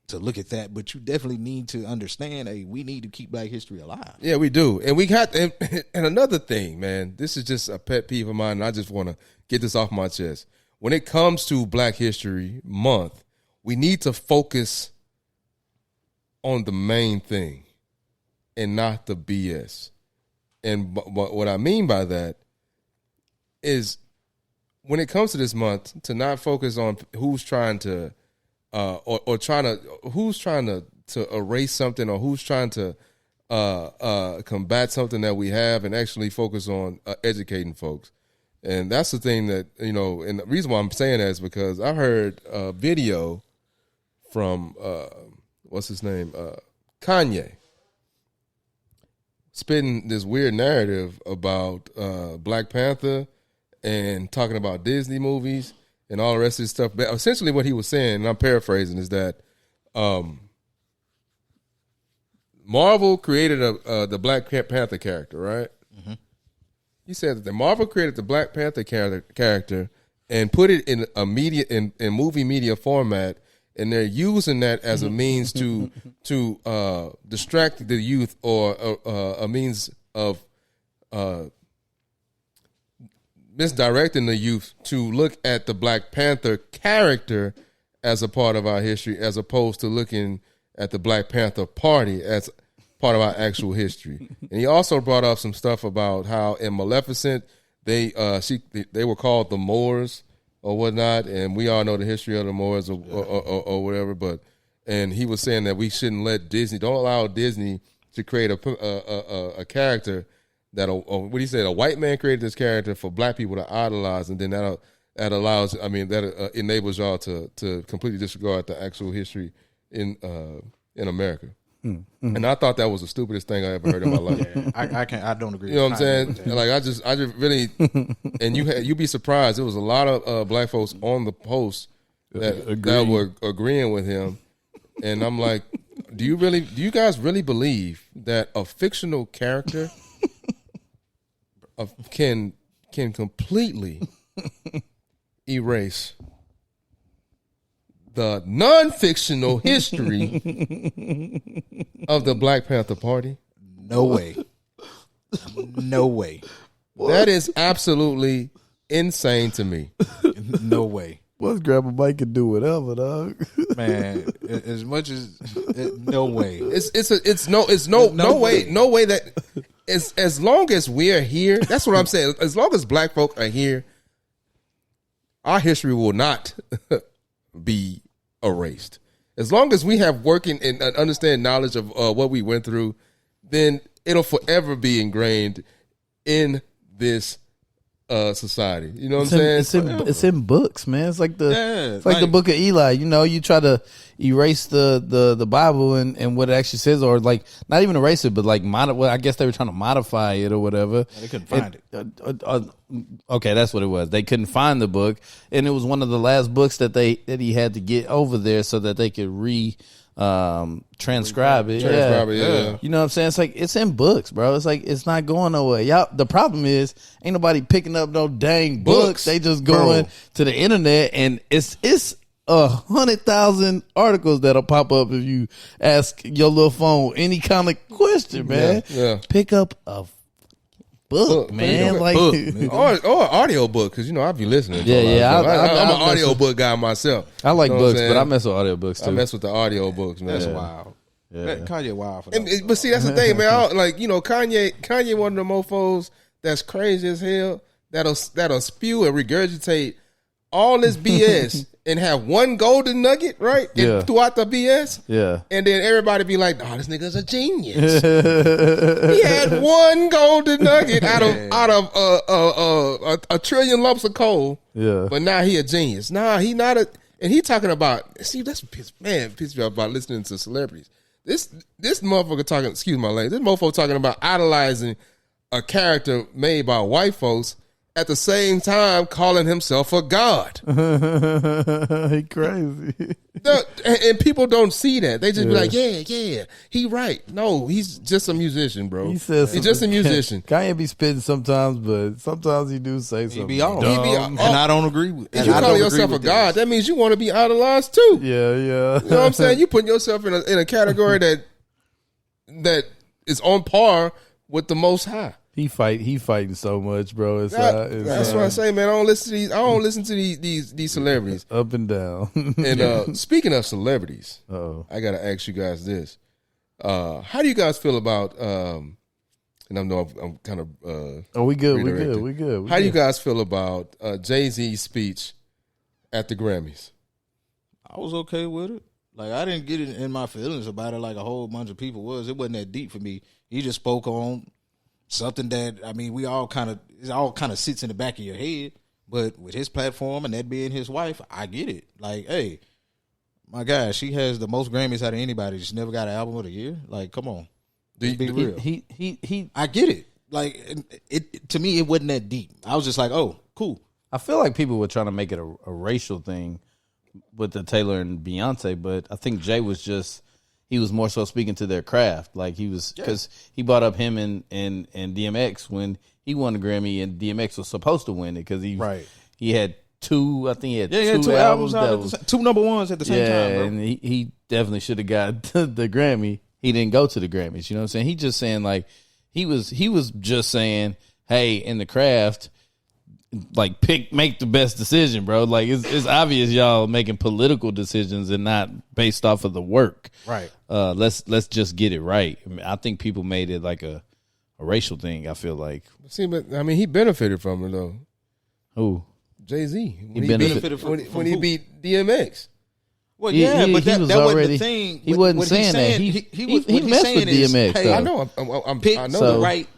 to look at that, but you definitely need to understand, we need to keep Black history alive. Yeah, we do. And we got, and another thing, man, this is just a pet peeve of mine, and I just want to get this off my chest. When it comes to Black History Month, we need to focus on the main thing and not the BS. And what I mean by that is, when it comes to this month, to not focus on who's trying to who's trying to erase something, or who's trying to combat something that we have, and actually focus on educating folks. And that's the thing that, and the reason why I'm saying that is because I heard a video from what's his name, Kanye, spitting this weird narrative about Black Panther and talking about Disney movies and all the rest of this stuff. But essentially what he was saying, and I'm paraphrasing, is that Marvel created the Black Panther character, right? Mm-hmm. He said that Marvel created the Black Panther character and put it in a media in movie media format, and they're using that as a means to distract the youth, or a means of misdirecting the youth to look at the Black Panther character as a part of our history, as opposed to looking at the Black Panther Party as part of our actual history. And he also brought up some stuff about how in Maleficent they were called the Moors or whatnot, and we all know the history of the Moors or whatever. And he was saying that we shouldn't don't allow Disney to create a character that what he said, a white man created this character for Black people to idolize, and then that enables y'all to completely disregard the actual history in America. Mm-hmm. And I thought that was the stupidest thing I ever heard in my life. Yeah, I don't agree. You know what I'm saying? Like, I just really, and you'd be surprised. There was a lot of Black folks on the post that were agreeing with him, and I'm like, do you guys really believe that a fictional character can completely erase the non-fictional history of the Black Panther Party? No way. No way. That is absolutely insane to me. No way. Let's grab a mic and do whatever, dog. Man, as much as no way. It's no way that as long as we're here, that's what I'm saying. As long as Black folk are here, our history will not be erased. As long as we have working and understand knowledge of what we went through, then it'll forever be ingrained in this society. You know what I'm saying? It's in books, man. It's like the like the book of Eli. You know, you try to erase the Bible and what it actually says, or like not even erase it, but like well, I guess they were trying to modify it or whatever. They couldn't find it. Okay, that's what it was. They couldn't find the book, and it was one of the last books that he had to get over there so that they could transcribe it. Yeah. You know what I'm saying? It's like it's in books, bro. It's like it's not going nowhere. Y'all, the problem is ain't nobody picking up no dang books. They just going to the internet, and it's 100,000 articles that'll pop up if you ask your little phone any kind of question, man. Yeah. Pick up a book, man. Book. Like or audio book, because I be listening. Yeah. I'm an audio book guy myself. I like You know what books, I'm but I saying? mess with audio books too. I mess with the audio books, man. That's wild. Yeah. Kanye wild for that. But see, that's the thing, man. Kanye one of the mofos that's crazy as hell. That'll spew and regurgitate all this BS and have one golden nugget, right? Yeah. Throughout the BS. Yeah. And then everybody be like, "Oh, this nigga's a genius." He had one golden nugget out of a trillion lumps of coal. Yeah. But now he a genius. Nah, he not a. And he talking about. See, that's what pissed me off about listening to celebrities. This motherfucker talking. Excuse my language. This motherfucker talking about idolizing a character made by white folks, at the same time calling himself a god. He crazy. And people don't see that. They just be like, yeah, he right. No, he's just a musician, bro. He says he's just a musician. Kanye be spitting sometimes, but sometimes he do say something. He be off. dumb. And I don't agree with. If you call yourself a god, that means you want to be idolized too. Yeah. You know what I'm saying? You putting yourself in a category that is on par with the Most High. He fighting so much, bro. That's what I say, man. I don't listen to these celebrities up and down. And speaking of celebrities, I gotta ask you guys this: how do you guys feel about? And I know I'm kind of. We good. How do you guys feel about Jay-Z's speech at the Grammys? I was okay with it. Like, I didn't get it in my feelings about it like a whole bunch of people was. It wasn't that deep for me. He just spoke on something that, I mean, it all kind of sits in the back of your head. But with his platform and that being his wife, I get it. Like, hey, my God, she has the most Grammys out of anybody. She's never got an album of the year. Like, come on. Be real. He I get it. Like, it to me, it wasn't that deep. I was just like, oh, cool. I feel like people were trying to make it a racial thing with the Taylor and Beyonce, but I think Jay was he was more so speaking to their craft. Like, he was, because he brought up him and DMX when he won the Grammy, and DMX was supposed to win it because he had two albums out two number ones at the same time, bro. And he definitely should have got the Grammy. He didn't go to the Grammys. You know what I'm saying? He just saying, like, he was just saying, hey, in the craft, like, make the best decision, bro. Like, it's obvious y'all making political decisions and not based off of the work. Right. Let's just get it right. I think people made it like a racial thing, I feel like. See, but I mean, he benefited from it though. Who? Jay-Z. He benefited when he beat DMX. Well, but that was wasn't already, the thing. He wasn't saying that. He messed with DMX. Hey, though. I know. Pick I know the right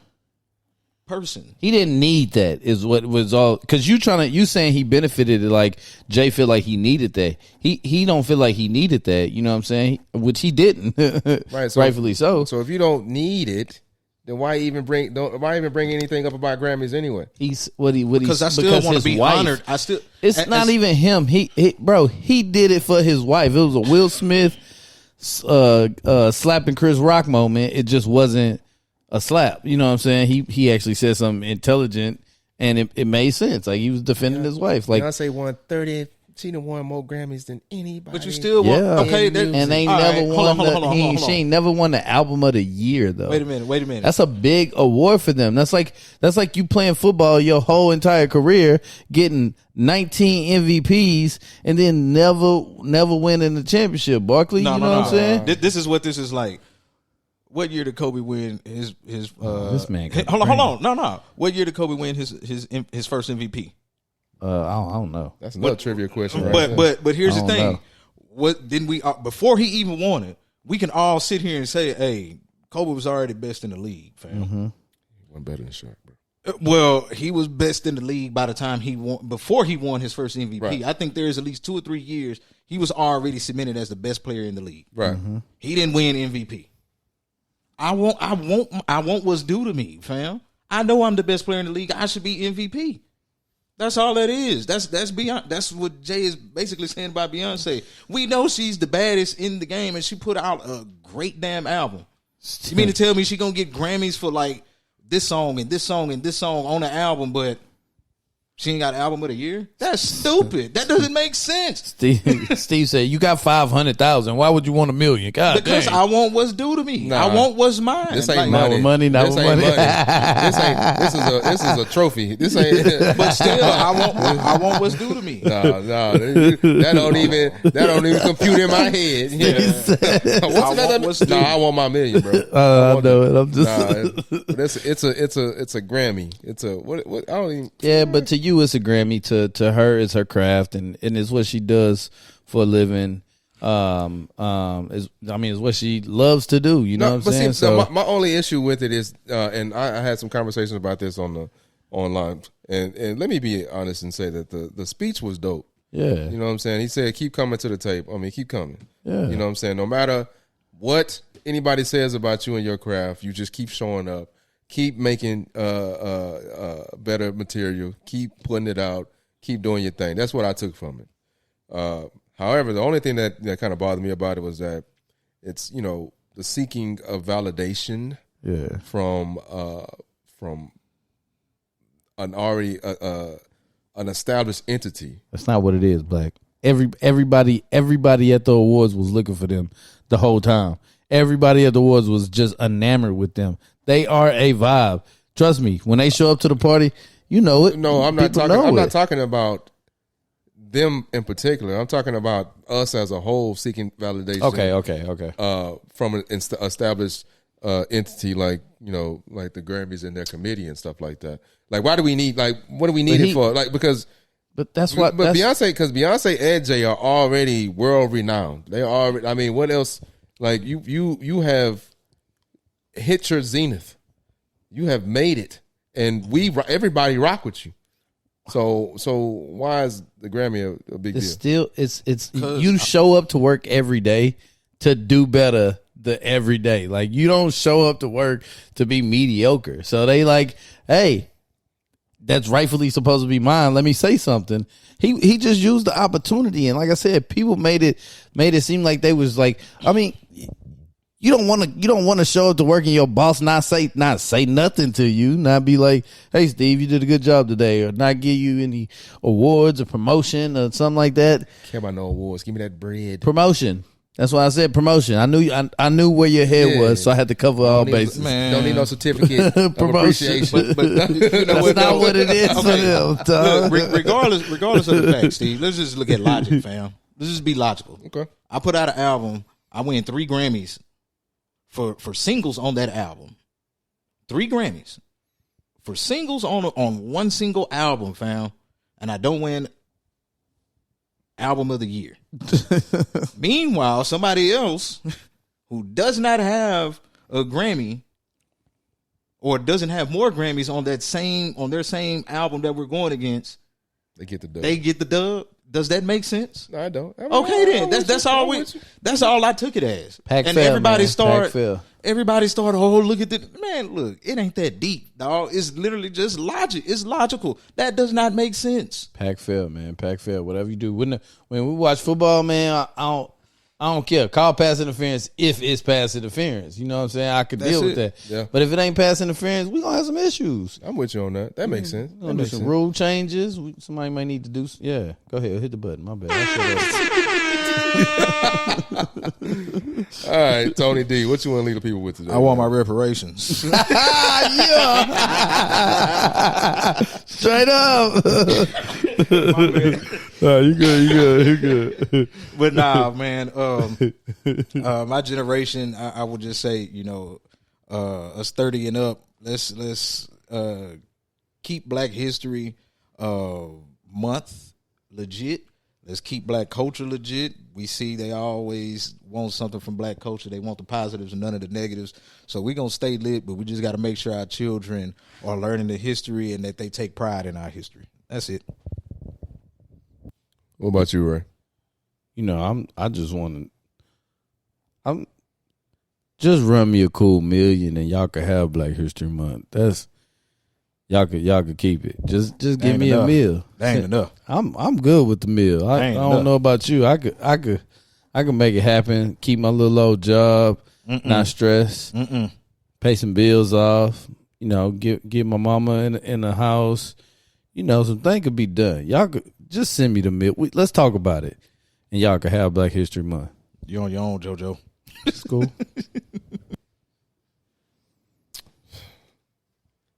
person. He didn't need that, is what was all, because you saying he benefited it, like Jay feel like he needed that. He don't feel like he needed that. You know what I'm saying? Which he didn't. Right. So, rightfully so. So if you don't need it, then why even bring anything up about Grammys anyway? Because I still want to be honored. It's not even him. He did it for his wife. It was a Will Smith slapping Chris Rock moment. It just wasn't a slap. You know what I'm saying? He actually said something intelligent, and it made sense. Like, he was defending his wife. Like, Beyonce won 30. She done won more Grammys than anybody. But you still want okay. And they never won. She ain't never won the album of the year though. Wait a minute. That's a big award for them. That's like you playing football your whole entire career, getting 19 MVPs, and then never winning the championship. Barkley, you know what I'm saying? This is what this is like. What year did Kobe win his? This man. Hold on. No. What year did Kobe win his first MVP? I don't know. That's another trivia question, right? But here's the thing. know. What didn't we before he even won it? We can all sit here and say, "Hey, Kobe was already best in the league, fam." Mm-hmm. One better than Shaq, bro. Well, he was best in the league by the time he won. Before he won his first MVP, right. I think there's at least 2 or 3 years he was already cemented as the best player in the league. Right. Mm-hmm. He didn't win MVP. I want what's due to me, fam. I know I'm the best player in the league. I should be MVP. That's all that is. That's Beyonce. That's what Jay is basically saying about Beyonce. We know she's the baddest in the game, and she put out a great damn album. You mean to tell me she gonna get Grammys for like this song and this song and this song on the album, but she ain't got an album of the year? That's stupid. That doesn't make sense. Steve said, "You got 500,000. Why would you want $1 million?" God, because dang. I want what's due to me. Nah, I want what's mine. This ain't like, money. Not this with ain't money. This is a trophy. This ain't. But still, I want what's due to me. No, that don't even compute in my head. Yeah. I want my $1 million, bro. I know it. I'm just. It's a Grammy. It's a what? I don't even. Yeah, but to you, it's a Grammy. To her, it's her craft, and it's what she does for a living. It's what she loves to do. You know what I'm saying? So my only issue with it is, and I had some conversations about this online, and let me be honest and say that the speech was dope. Yeah, you know what I'm saying. He said, "Keep coming to the tape." I mean, keep coming. Yeah, you know what I'm saying. No matter what anybody says about you and your craft, you just keep showing up. Keep making better material. Keep putting it out. Keep doing your thing. That's what I took from it. However, the only thing that kind of bothered me about it was that it's, you know, the seeking of validation from an already an established entity. That's not what it is, Black. Everybody at the awards was looking for them the whole time. Everybody at the awards was just enamored with them. They are a vibe. Trust me, when they show up to the party, you know it. No, I'm not talking about them in particular. I'm talking about us as a whole seeking validation. Okay. From an established entity like, you know, like the Grammys and their committee and stuff like that. Like, why do we need? Like, what do we need it for? Like, because. But that's what. But Beyonce and Jay are already world renowned. They are. I mean, what else? Like, you have hit your zenith. You have made it, and everybody rock with you. So why is the Grammy a big deal? It's you show up to work every day to do better the every day. Like, you don't show up to work to be mediocre. So they like, hey, that's rightfully supposed to be mine. Let me say something. He just used the opportunity, and like I said, people made it seem like they was like, I mean, you don't want to show up to work and your boss not say nothing to you, not be like, hey Steve, you did a good job today, or not give you any awards or promotion or something like that. Care about no awards. Give me that bread. Promotion. That's why I said promotion. I knew where your head was, so I had to cover all bases. Don't need no certificate of appreciation. But you know that's not what it is for them. Look, regardless of the fact, Steve, let's just look at logic, fam. Let's just be logical. Okay. I put out an album. I win 3 Grammys for singles on that album. 3 Grammys for singles on one single album, fam. And I don't win album of the year. Meanwhile, somebody else who does not have a Grammy or doesn't have more Grammys on their same album that we're going against, they get the dub. Does that make sense? No, I don't. Okay, then that's all that's all I took it as. Everybody started. Oh, look at this, man. Look, it ain't that deep, dog. It's literally just logic. It's logical. That does not make sense. Pac-Fail, man. Pac-Fail. Whatever you do. When we watch football, man, I don't care. Call pass interference if it's pass interference. You know what I'm saying? I could deal with that. Yeah. But if it ain't pass interference, we're going to have some issues. I'm with you on that. That makes sense. We're going to do some rule changes. Somebody might need to do. Yeah. Go ahead. Hit the button. My bad. All right, Tony D, what you want to leave the people with today? I want my reparations. Yeah. Straight up. You good. But nah, man. My generation, I would just say, you know, us 30 and up. Let's keep Black History Month legit. Let's keep black culture legit. We see they always want something from black culture. They want the positives and none of the negatives. So we're going to stay lit, but we just got to make sure our children are learning the history and that they take pride in our history. That's it. What about you, Ray? You know, I'm just run me a cool million and y'all could have Black History Month. That's y'all could keep it. Just give me a meal. That ain't enough. I'm good with the meal. I don't know about you. I could make it happen. Keep my little old job, not stress. Pay some bills off. You know, get my mama in the house. You know, some things could be done. Y'all could just send me the meal. Let's talk about it, and y'all could have Black History Month. You're on your own, JoJo. It's cool.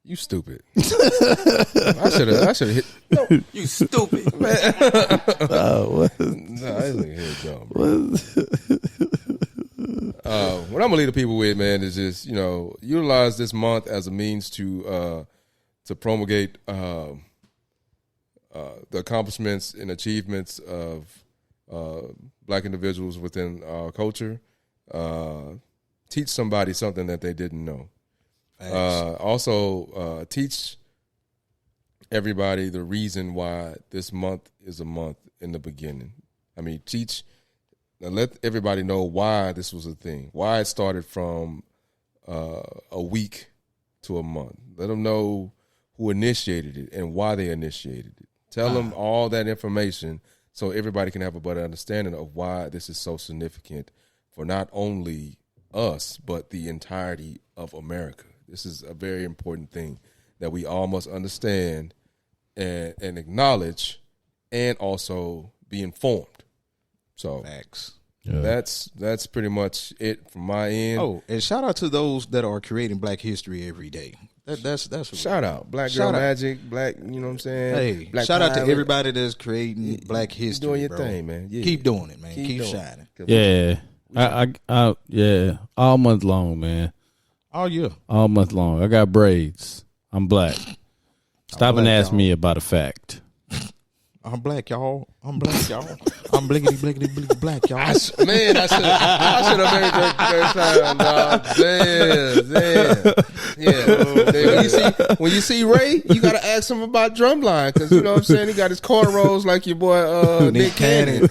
You stupid. I should have hit. No, You stupid. man. What? Nah, I didn't hear John, bro. What I'm gonna leave the people with, man, is just, you know, utilize this month as a means to promulgate the accomplishments and achievements of black individuals within our culture. Teach somebody something that they didn't know. Also, teach everybody the reason why this month is a month in the beginning. I mean, let everybody know why this was a thing, why it started from a week to a month. Let them know who initiated it and why they initiated it. Tell them all that information so everybody can have a better understanding of why this is so significant for not only us, but the entirety of America. This is a very important thing that we all must understand and acknowledge, and also be informed. So Facts. that's pretty much it from my end. Oh, and shout out to those that are creating Black history every day. That's Shout out Black Girl Magic, Black, you know what I'm saying? Hey, Black shout out to Pilot. everybody that's creating Black history. Doing your bro. thing, man. Yeah. Keep doing it, man. Keep doing it. shining. Yeah. Yeah. All month long, man. All year. All month long. I got braids. I'm black. Stop and black, ask y'all. me about a fact. I'm black, y'all. I'm black, y'all. I'm blickety, blickety, blickety black, y'all. I should have made that sound, dog. Yeah. When you see Ray, you gotta ask him about drumline, because you know what I'm saying, he got his cornrows like your boy Nick Cannon.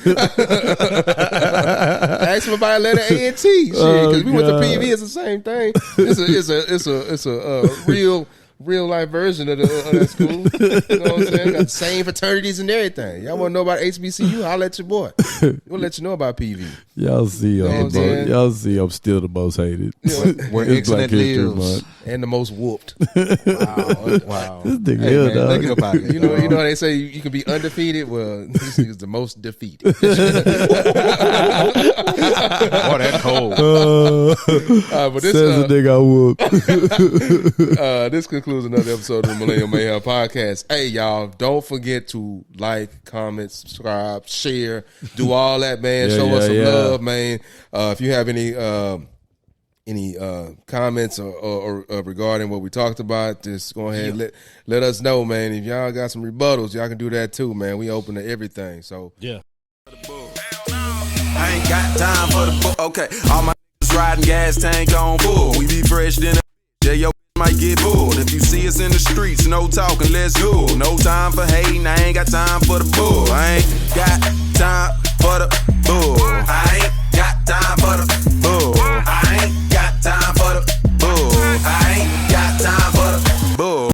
Ask him about letter A and T, because we went to PV. It's the same thing. It's a real life version of that school. You know what I'm saying? Got the same fraternities and everything. Y'all want to know about HBCU? Holla at your boy. We'll let you know about PV. Y'all see, I'm still the most hated. Where It's Black excellent History lives. Month. And the most whooped. Wow. This nigga Hey, here, man, dog. look it up out there. You know how they say you can be undefeated? Well, this is the most defeated. Oh, that cold. But this, Says the nigga I whoop. this concludes another episode of the Millennial Mayhem Podcast. Hey, y'all, don't forget to like, comment, subscribe, share, do all that, man. Yeah, Show us some yeah. love, man. If you have any comments or regarding what we talked about, just go ahead and let us know, man. If y'all got some rebuttals, y'all can do that too, man. We open to everything. So Yeah. I ain't got time for the book. Okay, all my niggas riding gas tank on full. We be fresh than a yeah, yo might get bulled. If you see us in the streets, no talking, let's go. No time for hating, I ain't got time for the bull. I ain't got time for the bull. I ain't